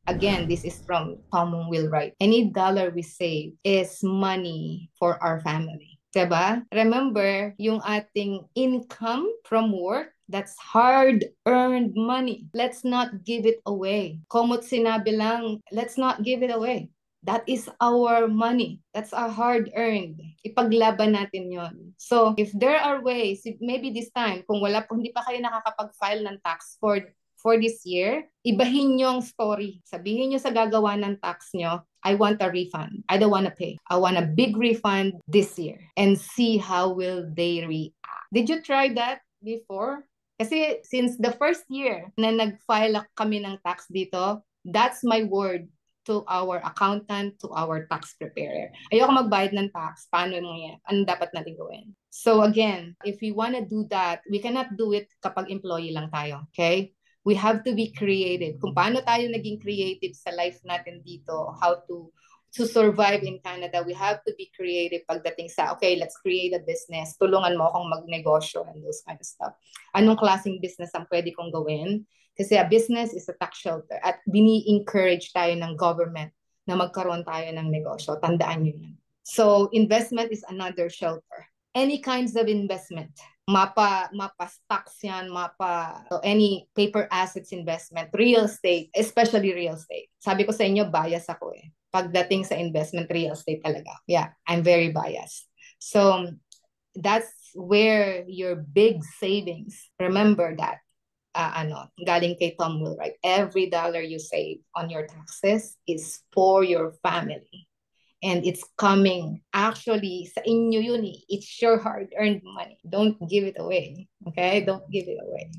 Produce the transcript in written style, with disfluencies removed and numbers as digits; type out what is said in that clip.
Again, this is from Tom Wheelwright. Any dollar we save is money for our family. Diba? Remember, yung ating income from work, that's hard-earned money. Let's not give it away. Komot sinabi lang, let's not give it away. That is our money. That's our hard-earned. Ipaglaban natin yon. So, if there are ways, maybe this time, kung hindi pa kayo nakakapag-file ng tax for this year, ibahin nyo ang story. Sabihin nyo sa gagawa ng tax nyo, I want a refund. I don't want to pay. I want a big refund this year. And see how will they react. Did you try that before? Kasi since the first year na nag-file kami ng tax dito, that's my word to our accountant, to our tax preparer. Ayoko magbayad ng tax. Paano mo yan? Ano dapat natin gawin? So again, if we want to do that, we cannot do it kapag employee lang tayo. Okay? We have to be creative. Kung paano tayo naging creative sa life natin dito, how to survive in Canada, we have to be creative pagdating sa, okay, let's create a business. Tulungan mo akong magnegosyo and those kind of stuff. Anong klaseng business ang pwede kong gawin? Kasi a business is a tax shelter at bini-encourage tayo ng government na magkaroon tayo ng negosyo. Tandaan nyo yan. So, investment is another shelter. Any kinds of investment. Mapa stocks yan, so any paper assets investment, real estate, especially real estate. Sabi ko sa inyo, bias ako eh. Pagdating sa investment, real estate talaga. Yeah, I'm very biased. So, that's where your big savings, remember that, galing kay Tom Wheelwright, every dollar you save on your taxes is for your family. And it's coming, actually, sa inyo yun eh. It's your hard-earned money. Don't give it away. Okay? Don't give it away.